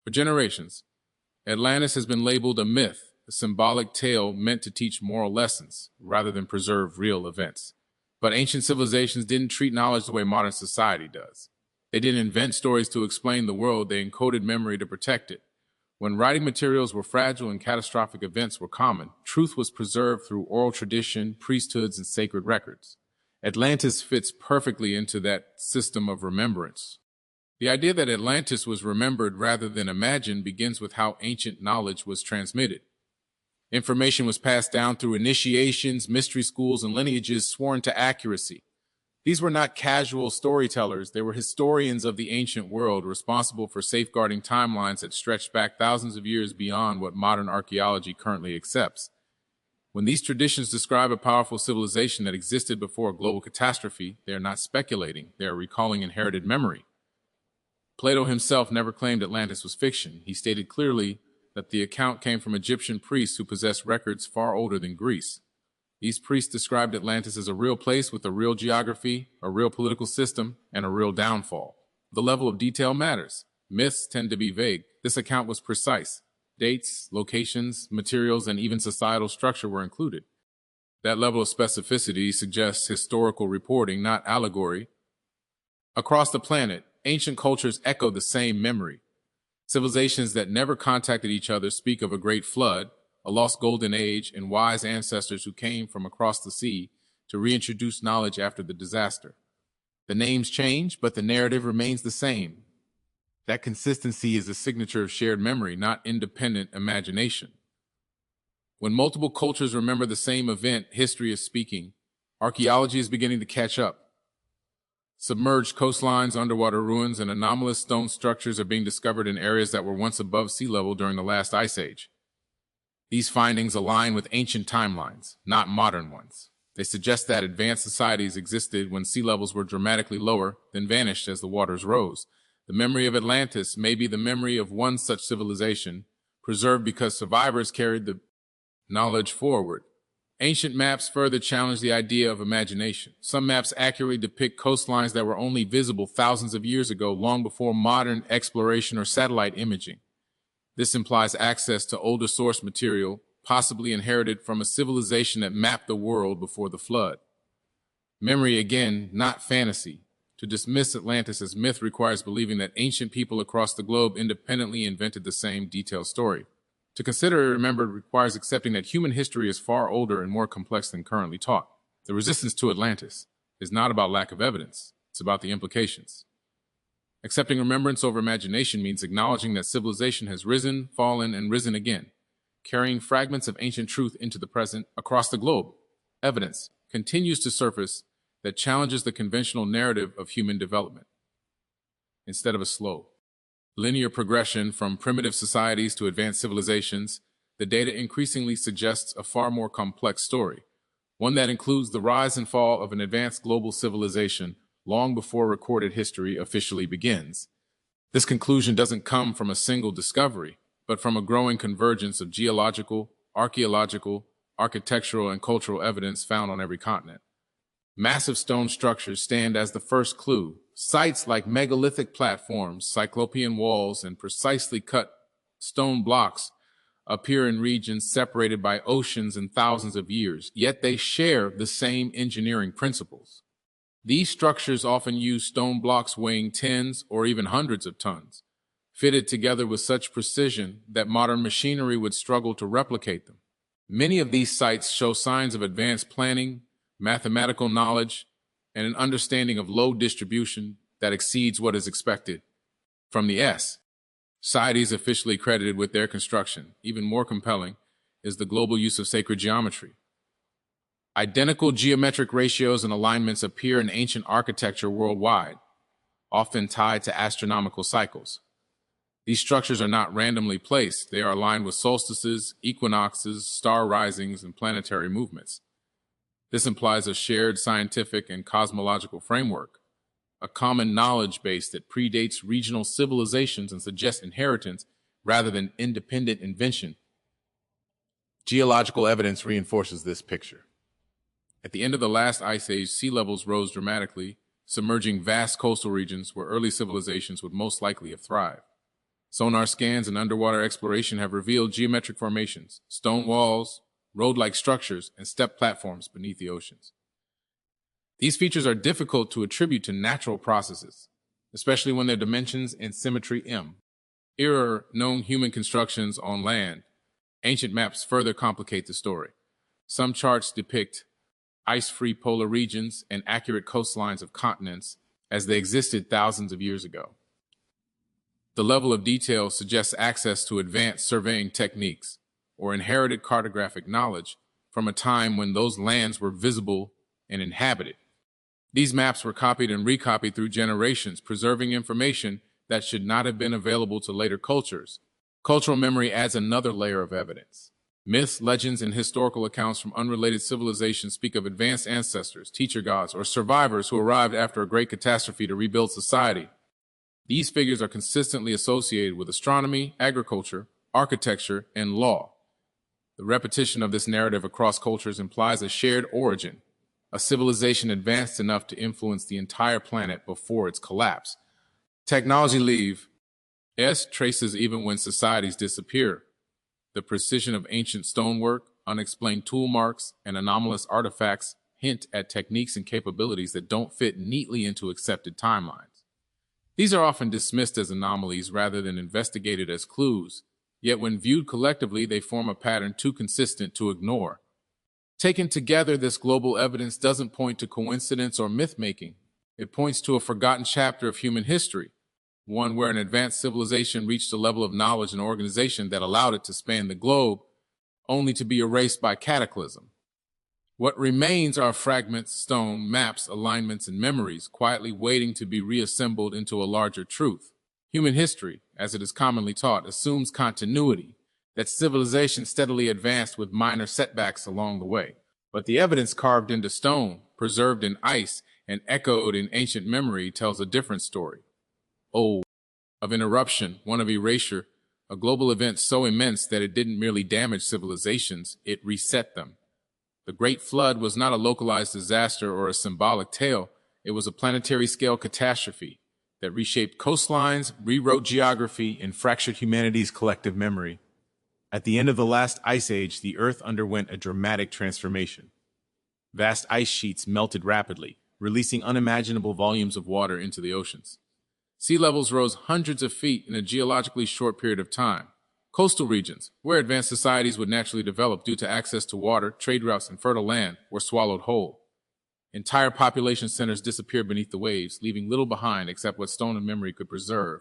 For generations, Atlantis has been labeled a myth, a symbolic tale meant to teach moral lessons rather than preserve real events. But ancient civilizations didn't treat knowledge the way modern society does. They didn't invent stories to explain the world, they encoded memory to protect it. When writing materials were fragile and catastrophic events were common, truth was preserved through oral tradition, priesthoods, and sacred records. Atlantis fits perfectly into that system of remembrance. The idea that Atlantis was remembered rather than imagined begins with how ancient knowledge was transmitted. Information was passed down through initiations, mystery schools, and lineages sworn to accuracy. These were not casual storytellers, they were historians of the ancient world responsible for safeguarding timelines that stretched back thousands of years beyond what modern archaeology currently accepts. When these traditions describe a powerful civilization that existed before a global catastrophe, they are not speculating, they are recalling inherited memory. Plato himself never claimed Atlantis was fiction. He stated clearly that the account came from Egyptian priests who possessed records far older than Greece. These priests described Atlantis as a real place with a real geography, a real political system, and a real downfall. The level of detail matters. Myths tend to be vague. This account was precise. Dates, locations, materials, and even societal structure were included. That level of specificity suggests historical reporting, not allegory. Across the planet, ancient cultures echo the same memory. Civilizations that never contacted each other speak of a great flood, a lost golden age, and wise ancestors who came from across the sea to reintroduce knowledge after the disaster. The names change, but the narrative remains the same. That consistency is a signature of shared memory, not independent imagination. When multiple cultures remember the same event, history is speaking. Archaeology is beginning to catch up. Submerged coastlines, underwater ruins, and anomalous stone structures are being discovered in areas that were once above sea level during the last ice age. These findings align with ancient timelines, not modern ones. They suggest that advanced societies existed when sea levels were dramatically lower, then vanished as the waters rose. The memory of Atlantis may be the memory of one such civilization, preserved because survivors carried the knowledge forward. Ancient maps further challenge the idea of imagination. Some maps accurately depict coastlines that were only visible thousands of years ago, long before modern exploration or satellite imaging. This implies access to older source material, possibly inherited from a civilization that mapped the world before the flood. Memory again, not fantasy. To dismiss Atlantis as myth requires believing that ancient people across the globe independently invented the same detailed story. To consider it remembered requires accepting that human history is far older and more complex than currently taught. The resistance to Atlantis is not about lack of evidence, it's about the implications. Accepting remembrance over imagination means acknowledging that civilization has risen, fallen, and risen again, carrying fragments of ancient truth into the present across the globe. Evidence continues to surface that challenges the conventional narrative of human development. Instead of a slow, linear progression from primitive societies to advanced civilizations, the data increasingly suggests a far more complex story, one that includes the rise and fall of an advanced global civilization long before recorded history officially begins. This conclusion doesn't come from a single discovery, but from a growing convergence of geological, archaeological, architectural, and cultural evidence found on every continent. Massive stone structures stand as the first clue. Sites like megalithic platforms, cyclopean walls, and precisely cut stone blocks appear in regions separated by oceans and thousands of years, yet they share the same engineering principles. These structures often use stone blocks weighing tens or even hundreds of tons, fitted together with such precision that modern machinery would struggle to replicate them. Many of these sites show signs of advanced planning, mathematical knowledge, and an understanding of load distribution that exceeds what is expected from the societies officially credited with their construction. Even more compelling is the global use of sacred geometry. Identical geometric ratios and alignments appear in ancient architecture worldwide, often tied to astronomical cycles. These structures are not randomly placed. They are aligned with solstices, equinoxes, star risings, and planetary movements. This implies a shared scientific and cosmological framework, a common knowledge base that predates regional civilizations and suggests inheritance rather than independent invention. Geological evidence reinforces this picture. At the end of the last ice age, sea levels rose dramatically, submerging vast coastal regions where early civilizations would most likely have thrived. Sonar scans and underwater exploration have revealed geometric formations, stone walls, road-like structures, and step platforms beneath the oceans. These features are difficult to attribute to natural processes, especially when their dimensions and symmetry mirror known human constructions on land. Ancient maps further complicate the story. Some charts depict ice-free polar regions and accurate coastlines of continents as they existed thousands of years ago. The level of detail suggests access to advanced surveying techniques or inherited cartographic knowledge from a time when those lands were visible and inhabited. These maps were copied and recopied through generations, preserving information that should not have been available to later cultures. Cultural memory adds another layer of evidence. Myths, legends, and historical accounts from unrelated civilizations speak of advanced ancestors, teacher gods, or survivors who arrived after a great catastrophe to rebuild society. These figures are consistently associated with astronomy, agriculture, architecture, and law. The repetition of this narrative across cultures implies a shared origin, a civilization advanced enough to influence the entire planet before its collapse. Technology leaves traces even when societies disappear. The precision of ancient stonework, unexplained tool marks, and anomalous artifacts hint at techniques and capabilities that don't fit neatly into accepted timelines. These are often dismissed as anomalies rather than investigated as clues, yet when viewed collectively, they form a pattern too consistent to ignore. Taken together, this global evidence doesn't point to coincidence or myth-making. It points to a forgotten chapter of human history, one where an advanced civilization reached a level of knowledge and organization that allowed it to span the globe, only to be erased by cataclysm. What remains are fragments, stone, maps, alignments, and memories, quietly waiting to be reassembled into a larger truth. Human history, as it is commonly taught, assumes continuity, that civilization steadily advanced with minor setbacks along the way. But the evidence carved into stone, preserved in ice, and echoed in ancient memory tells a different story. Of interruption, one of erasure, a global event so immense that it didn't merely damage civilizations, it reset them. The Great Flood was not a localized disaster or a symbolic tale. It was a planetary-scale catastrophe that reshaped coastlines, rewrote geography, and fractured humanity's collective memory. At the end of the last ice age, the Earth underwent a dramatic transformation. Vast ice sheets melted rapidly, releasing unimaginable volumes of water into the oceans. Sea levels rose hundreds of feet in a geologically short period of time. Coastal regions, where advanced societies would naturally develop due to access to water, trade routes, and fertile land, were swallowed whole. Entire population centers disappeared beneath the waves, leaving little behind except what stone and memory could preserve.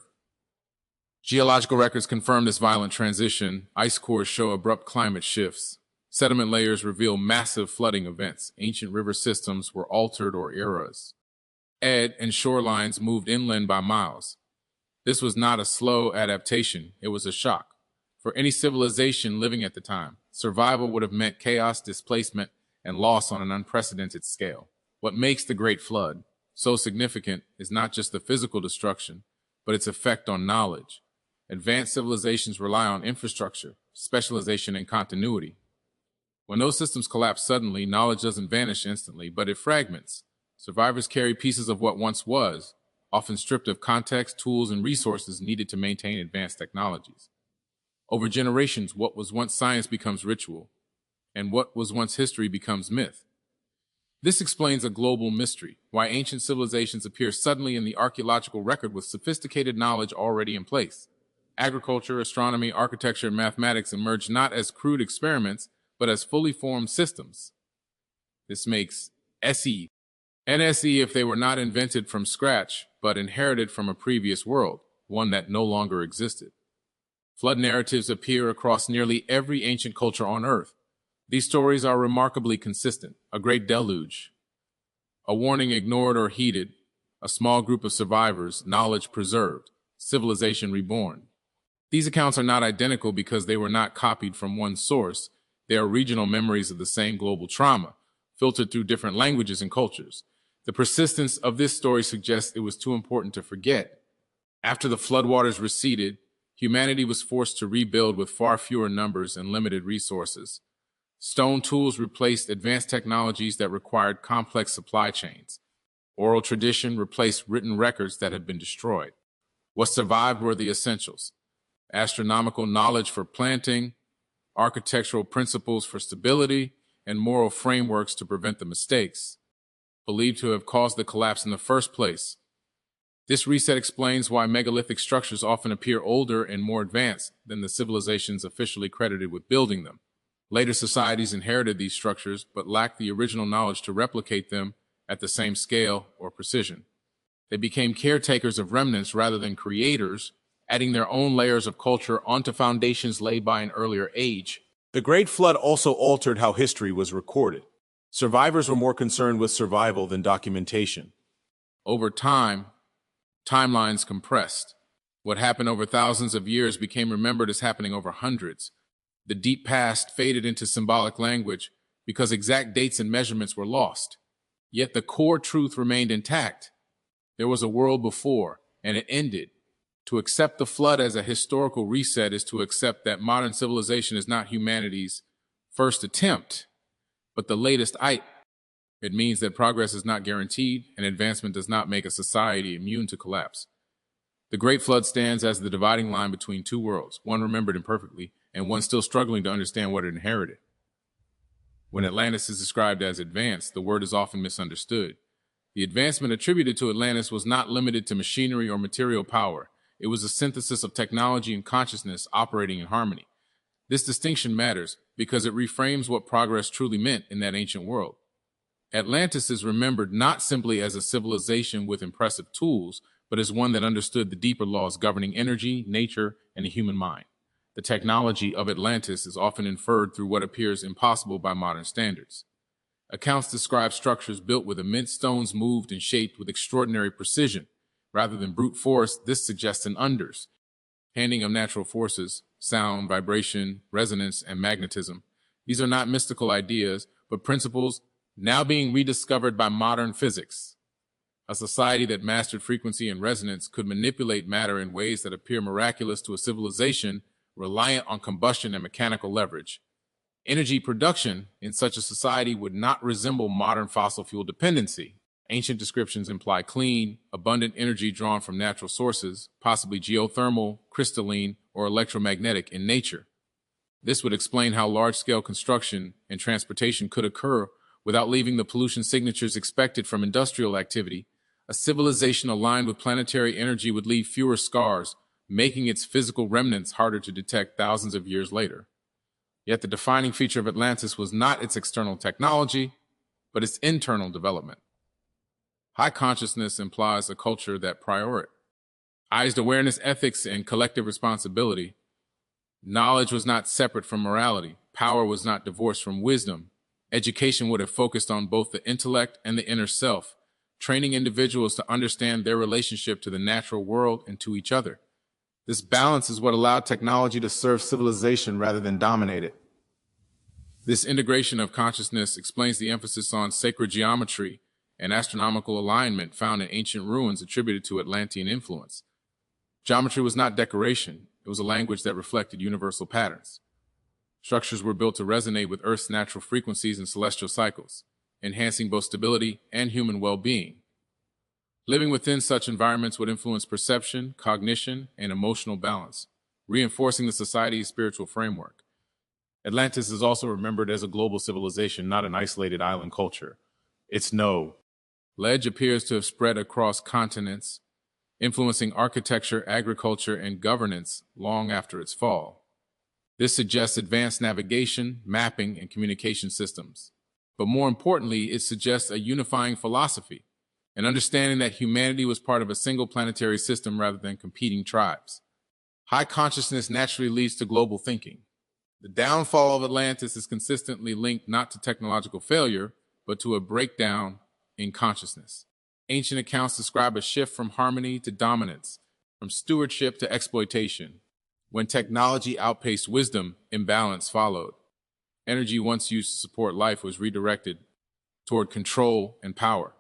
Geological records confirm this violent transition. Ice cores show abrupt climate shifts. Sediment layers reveal massive flooding events. Ancient river systems were altered or eras. And shorelines moved inland by miles. This was not a slow adaptation, it was a shock. For any civilization living at the time, survival would have meant chaos, displacement, and loss on an unprecedented scale. What makes the Great Flood so significant is not just the physical destruction, but its effect on knowledge. Advanced civilizations rely on infrastructure, specialization, and continuity. When those systems collapse suddenly, knowledge doesn't vanish instantly, but it fragments. Survivors carry pieces of what once was, often stripped of context, tools, and resources needed to maintain advanced technologies. Over generations, what was once science becomes ritual, and what was once history becomes myth. This explains a global mystery, why ancient civilizations appear suddenly in the archaeological record with sophisticated knowledge already in place. Agriculture, astronomy, architecture, and mathematics emerged not as crude experiments, but as fully formed systems. This makes SE and SE if they were not invented from scratch, but inherited from a previous world, one that no longer existed. Flood narratives appear across nearly every ancient culture on Earth. These stories are remarkably consistent. A great deluge, a warning ignored or heeded, a small group of survivors, knowledge preserved, civilization reborn. These accounts are not identical because they were not copied from one source. They are regional memories of the same global trauma, filtered through different languages and cultures. The persistence of this story suggests it was too important to forget. After the floodwaters receded, humanity was forced to rebuild with far fewer numbers and limited resources. Stone tools replaced advanced technologies that required complex supply chains. Oral tradition replaced written records that had been destroyed. What survived were the essentials: astronomical knowledge for planting, architectural principles for stability, and moral frameworks to prevent the mistakes believed to have caused the collapse in the first place. This reset explains why megalithic structures often appear older and more advanced than the civilizations officially credited with building them. Later societies inherited these structures but lacked the original knowledge to replicate them at the same scale or precision. They became caretakers of remnants rather than creators, adding their own layers of culture onto foundations laid by an earlier age. The Great Flood also altered how history was recorded. Survivors were more concerned with survival than documentation. Over time, timelines compressed. What happened over thousands of years became remembered as happening over hundreds. The deep past faded into symbolic language because exact dates and measurements were lost. Yet the core truth remained intact. There was a world before, and it ended. To accept the flood as a historical reset is to accept that modern civilization is not humanity's first attempt, but the latest item. It means that progress is not guaranteed, and advancement does not make a society immune to collapse. The Great Flood stands as the dividing line between two worlds, one remembered imperfectly, and one still struggling to understand what it inherited. When Atlantis is described as advanced, the word is often misunderstood. The advancement attributed to Atlantis was not limited to machinery or material power. It was a synthesis of technology and consciousness operating in harmony. This distinction matters because it reframes what progress truly meant in that ancient world. Atlantis is remembered not simply as a civilization with impressive tools, but as one that understood the deeper laws governing energy, nature, and the human mind. The technology of Atlantis is often inferred through what appears impossible by modern standards. Accounts describe structures built with immense stones moved and shaped with extraordinary precision. Rather than brute force, this suggests an understanding of natural forces, sound, vibration, resonance, and magnetism. These are not mystical ideas, but principles now being rediscovered by modern physics. A society that mastered frequency and resonance could manipulate matter in ways that appear miraculous to a civilization reliant on combustion and mechanical leverage. Energy production in such a society would not resemble modern fossil fuel dependency. Ancient descriptions imply clean, abundant energy drawn from natural sources, possibly geothermal, crystalline, or electromagnetic in nature. This would explain how large-scale construction and transportation could occur without leaving the pollution signatures expected from industrial activity. A civilization aligned with planetary energy would leave fewer scars, making its physical remnants harder to detect thousands of years later. Yet the defining feature of Atlantis was not its external technology, but its internal development. High consciousness implies a culture that prioritized awareness, ethics, and collective responsibility. Knowledge was not separate from morality. Power was not divorced from wisdom. Education would have focused on both the intellect and the inner self, training individuals to understand their relationship to the natural world and to each other. This balance is what allowed technology to serve civilization rather than dominate it. This integration of consciousness explains the emphasis on sacred geometry and astronomical alignment found in ancient ruins attributed to Atlantean influence. Geometry was not decoration, it was a language that reflected universal patterns. Structures were built to resonate with Earth's natural frequencies and celestial cycles, enhancing both stability and human well-being. Living within such environments would influence perception, cognition, and emotional balance, reinforcing the society's spiritual framework. Atlantis is also remembered as a global civilization, not an isolated island culture. Its knowledge appears to have spread across continents, influencing architecture, agriculture, and governance long after its fall. This suggests advanced navigation, mapping, and communication systems. But more importantly, it suggests a unifying philosophy, an understanding that humanity was part of a single planetary system rather than competing tribes. High consciousness naturally leads to global thinking. The downfall of Atlantis is consistently linked not to technological failure, but to a breakdown in consciousness. Ancient accounts describe a shift from harmony to dominance, from stewardship to exploitation. When technology outpaced wisdom, imbalance followed. Energy once used to support life was redirected toward control and power.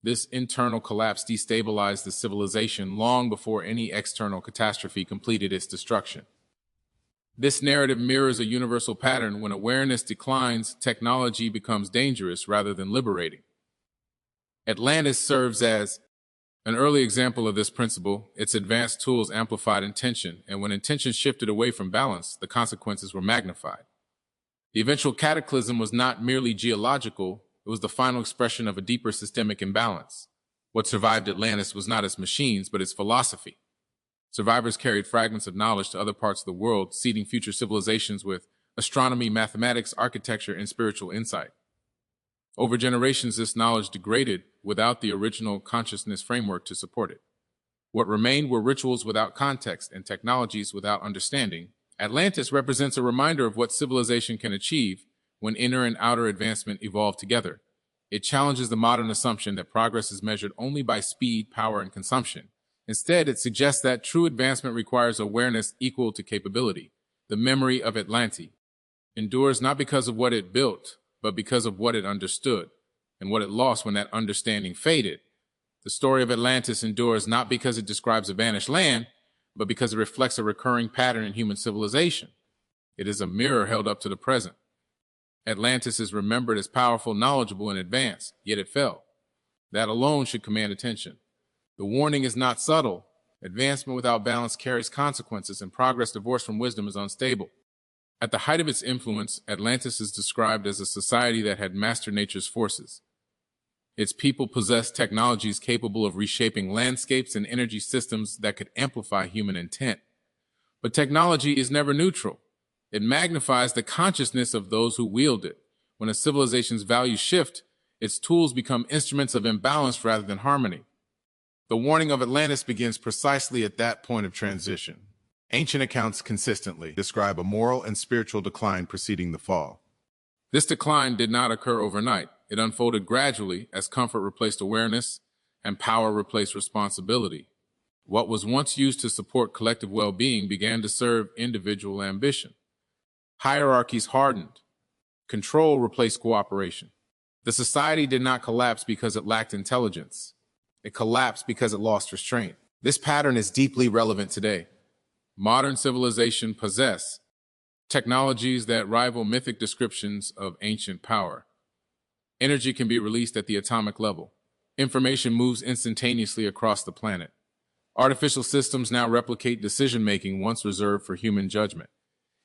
This internal collapse destabilized the civilization long before any external catastrophe completed its destruction. This narrative mirrors a universal pattern. When awareness declines, technology becomes dangerous rather than liberating. Atlantis serves as An early example of this principle, its advanced tools amplified intention, and when intention shifted away from balance, the consequences were magnified. The eventual cataclysm was not merely geological, it was the final expression of a deeper systemic imbalance. What survived Atlantis was not its machines, but its philosophy. Survivors carried fragments of knowledge to other parts of the world, seeding future civilizations with astronomy, mathematics, architecture, and spiritual insight. Over generations, this knowledge degraded without the original consciousness framework to support it. What remained were rituals without context and technologies without understanding. Atlantis represents a reminder of what civilization can achieve when inner and outer advancement evolve together. It challenges the modern assumption that progress is measured only by speed, power, and consumption. Instead, it suggests that true advancement requires awareness equal to capability. The memory of Atlantis endures not because of what it built, but because of what it understood and what it lost when that understanding faded. The story of Atlantis endures not because it describes a vanished land, but because it reflects a recurring pattern in human civilization. It is a mirror held up to the present. Atlantis is remembered as powerful, knowledgeable, and advanced, yet it fell. That alone should command attention. The warning is not subtle. Advancement without balance carries consequences, and progress divorced from wisdom is unstable. At the height of its influence, Atlantis is described as a society that had mastered nature's forces. Its people possessed technologies capable of reshaping landscapes and energy systems that could amplify human intent. But technology is never neutral. It magnifies the consciousness of those who wield it. When a civilization's values shift, its tools become instruments of imbalance rather than harmony. The warning of Atlantis begins precisely at that point of transition. Ancient accounts consistently describe a moral and spiritual decline preceding the fall. This decline did not occur overnight. It unfolded gradually as comfort replaced awareness and power replaced responsibility. What was once used to support collective well-being began to serve individual ambition. Hierarchies hardened. Control replaced cooperation. The society did not collapse because it lacked intelligence. It collapsed because it lost restraint. This pattern is deeply relevant today. Modern civilization possess technologies that rival mythic descriptions of ancient power. Energy can be released at the atomic level. Information moves instantaneously across the planet. Artificial systems now replicate decision-making once reserved for human judgment.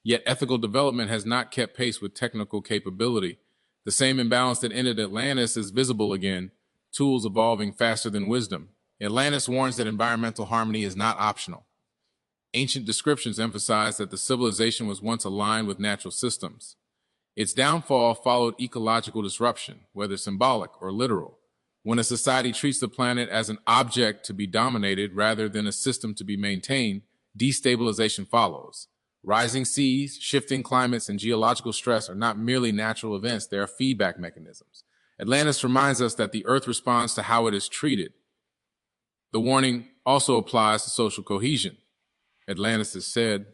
Yet ethical development has not kept pace with technical capability. The same imbalance that ended Atlantis is visible again, tools evolving faster than wisdom. Atlantis warns that environmental harmony is not optional. Ancient descriptions emphasize that the civilization was once aligned with natural systems. Its downfall followed ecological disruption, whether symbolic or literal. When a society treats the planet as an object to be dominated rather than a system to be maintained, destabilization follows. Rising seas, shifting climates, and geological stress are not merely natural events, they are feedback mechanisms. Atlantis reminds us that the Earth responds to how it is treated. The warning also applies to social cohesion. Atlantis is said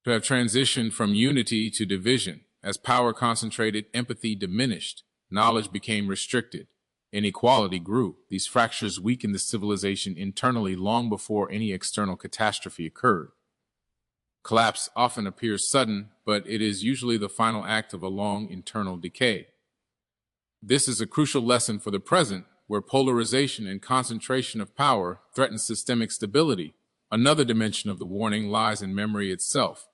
to have transitioned from unity to division. As power concentrated, empathy diminished, knowledge became restricted, inequality grew. These fractures weakened the civilization internally long before any external catastrophe occurred. Collapse often appears sudden, but it is usually the final act of a long internal decay. This is a crucial lesson for the present, where polarization and concentration of power threaten systemic stability. Another dimension of the warning lies in memory itself.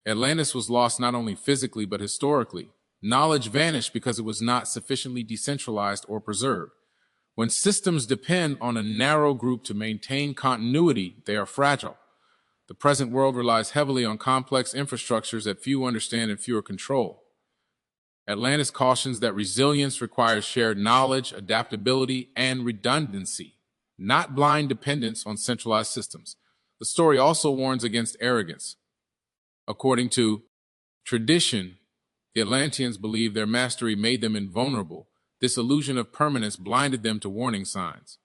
Atlantis was lost not only physically but historically. Knowledge vanished because it was not sufficiently decentralized or preserved. When systems depend on a narrow group to maintain continuity, they are fragile. The present world relies heavily on complex infrastructures that few understand and fewer control. Atlantis cautions that resilience requires shared knowledge, adaptability, and redundancy, not blind dependence on centralized systems. The story also warns against arrogance. According to tradition, the Atlanteans believed their mastery made them invulnerable. This illusion of permanence blinded them to warning signs.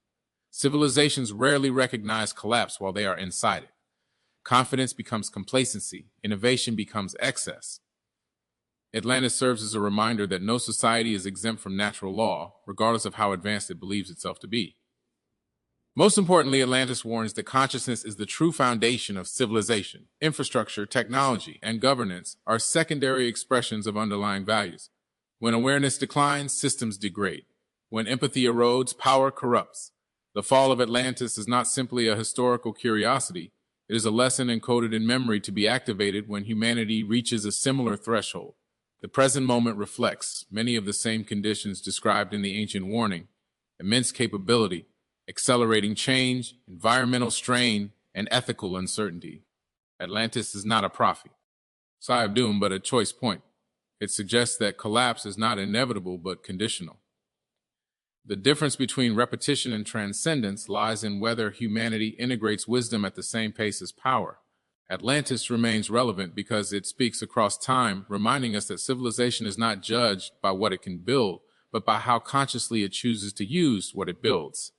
Civilizations rarely recognize collapse while they are inside it. Confidence becomes complacency. Innovation becomes excess. Atlantis serves as a reminder that no society is exempt from natural law, regardless of how advanced it believes itself to be. Most importantly, Atlantis warns that consciousness is the true foundation of civilization. Infrastructure, technology, and governance are secondary expressions of underlying values. When awareness declines, systems degrade. When empathy erodes, power corrupts. The fall of Atlantis is not simply a historical curiosity. It is a lesson encoded in memory to be activated when humanity reaches a similar threshold. The present moment reflects many of the same conditions described in the ancient warning: immense capability, accelerating change, environmental strain, and ethical uncertainty. Atlantis is not a prophet, sigh of doom, but a choice point. It suggests that collapse is not inevitable but conditional. The difference between repetition and transcendence lies in whether humanity integrates wisdom at the same pace as power. Atlantis remains relevant because it speaks across time, reminding us that civilization is not judged by what it can build, but by how consciously it chooses to use what it builds.